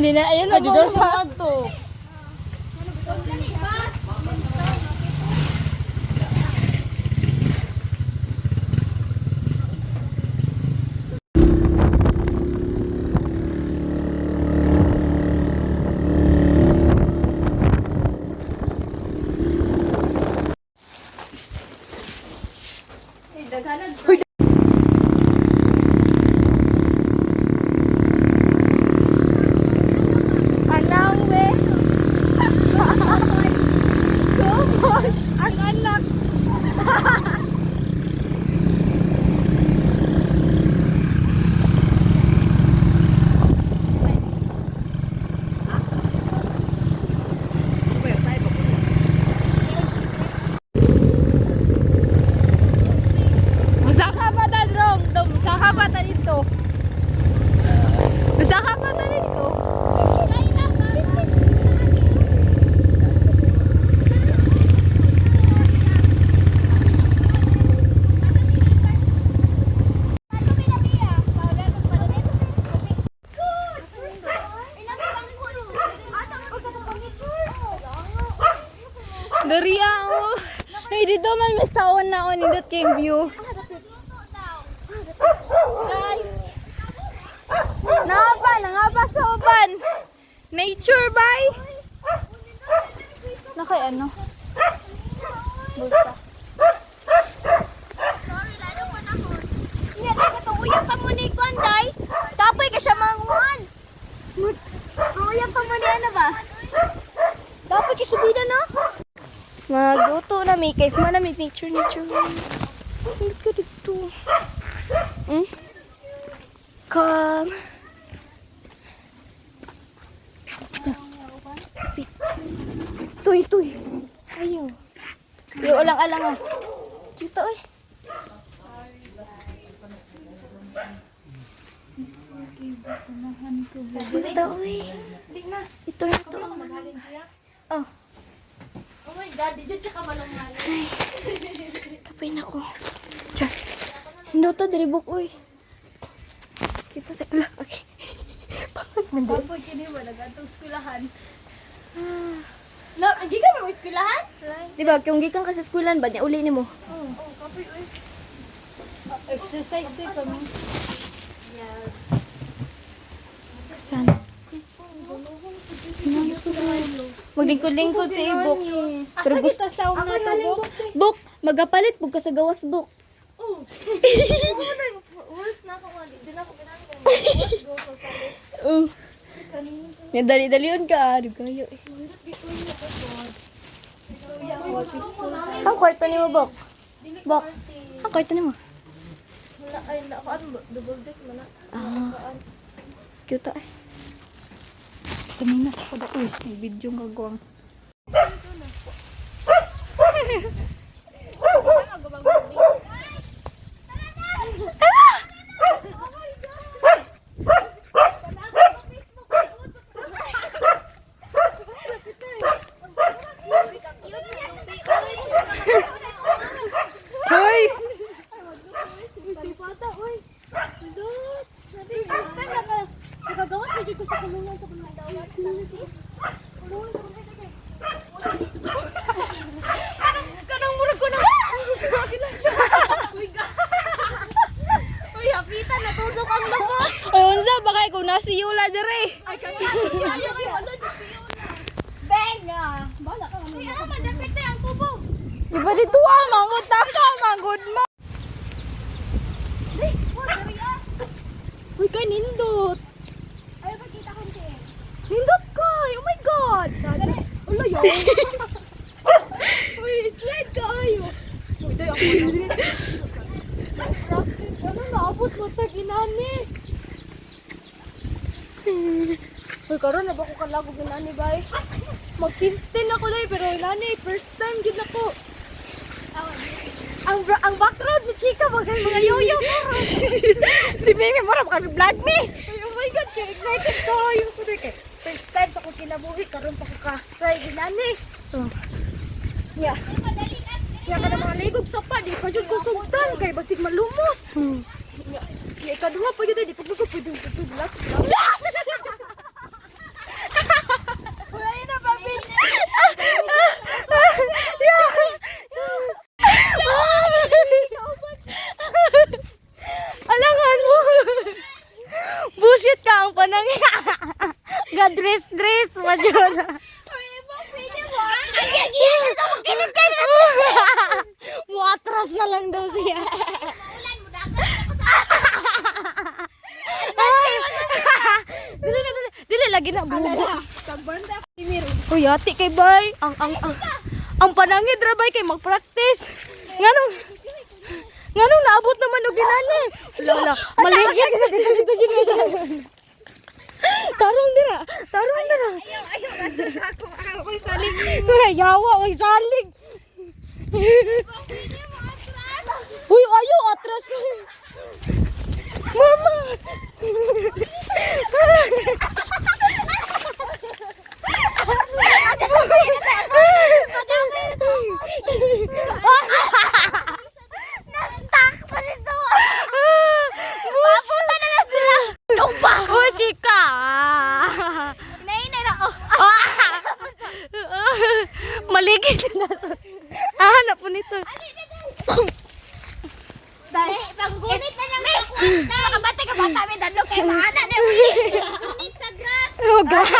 di na. Ayun na po. Dito sa to. Anang we. Kumon. Ang anak. Musaka pa ta drong, musaka pa ta dito. Musaka pa ta dito. Dariya oh. Hey, dito man may saon na on indot kay view. Guys. Nangapa sa uban. Nature bay. Na kay ano? Busta. Nya dapat uyang pa mo ni Kwanday. Tapoy ka siya manguan. Uyang pa mo ni ano ba? Dapat ki subida no? Magluto na may cave man na may nature. Hindi ka dito. Come. Tuy. Ayaw. Ayaw alang-alang ah. Kita eh. Ito eh. Ito. Oh. Oh my God, di dyan ka malong-malong. Ay, kapay na ko. Diyan. Hindi ito, diribok, uy. Dito sa ula. Okay. Baboy kini mo, nag-atong skulahan. No, hindi ka ba skulahan? Diba, kung gikan ka sa eskwelahan, ba niya uli ni mo? Oo, kapoy, uy. Exercise eh kami. Saan? Maglingkod-lingkod si Ibok. Asa kita sa una to, Bok? Bok, magapalit pug ka sa gawas, Bok. Oo. Worst na ako nga. Di na ako pinangin. Go for palit. Nga dali-dalion ka. Ano kayo eh. Ang kwarto ni mo, Bok. Bok, ang kwarto ni mo. Wala, ay, nakaan, double deck mo na. Cute eh. Saminas ako da. Uy, may video nga guwang. Hoy! Nakagawas na dyan ko sa kulungan sa kulungan daw. Kanang murag ko na. Uy, hapitan, natusok ang lubot. Ay, unsa ba kay kung nasi Yula dire? Ay, ayaw, wala dyan si Yuna. Benga! Bala ka naman. Kaya madapit na ang tubo. Iba dito ah, manggod ta ka, manggod mo. Uy, kay nindot. Ayaw, pagkita ko siya. Nindot kay, oh my God. Ulo yun. Uy, slide ka ayo. Uy, dayo ako na. Ano naabot mo tag inani? Uy, karon na ba ko kalagog inani bay? Mag-15 ako dai pero inani first time gid nako. Ang background ni Chika bagay mga yoyo ko. Si Mimi mo ra kami vlog me. Ay, oh my God, kaya excited ko. Yung ko kay first time sa ko kinabuhi karon pa ko ka try inani. Yeah. Ya kada mga ligog sa pa di pa jud ko sugdan kay basig malumos. Ya ikaduha pa jud di pagbuko pwede tutuglat. dress. Majud. Muatras na lang daw siya. Dili lagi na bugo. Kagbanda ni Miro. Uy, ati kay bay. Ang panangid ra bay kay mag-practice. Nganong naabot naman og ginani. Wala. Maligid sa dito jud. Tarong dira. Ayaw ako saling. Yawa, oy salig. Uy, ayo atras. Mama. Na-stuck pa nito. Papunta na na sila. Lumba. Oh, chika. Nainay na. Oh. Maligid na. Hanap po nito. Dahil, panggunit na lang ako. Nakabate ka bata, may dadlo kay maana na. Gunit sa grass. Oh, God.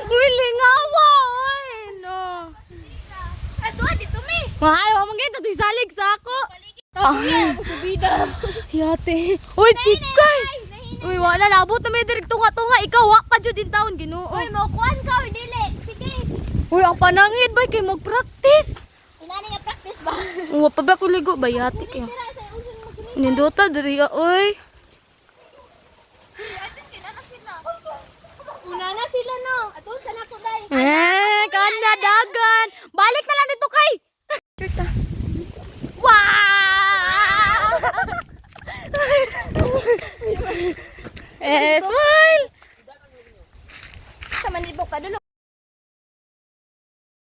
Uy, lingawa. Uy, no. Ato, dito mi. Mahal, mamagay. Ito salig sa ako. Subida. Yate. Uy, tikay. Uy, wala. Nabot na may direct tunga-tunga. Ikaw, wak pa dyan din taon. Ginoo. Uy, maukuan ka, dili. Sige. Uy, ang panangid ba? Kay mag-practice. Inani nga practice ba? Uwa pa ba ko ligo? Bayati kayo. Nindota, diri uy. Una na sila, no. Ato, sana ko, day. Kanda dagan. Balik na lang dito kay. Wow! Smile!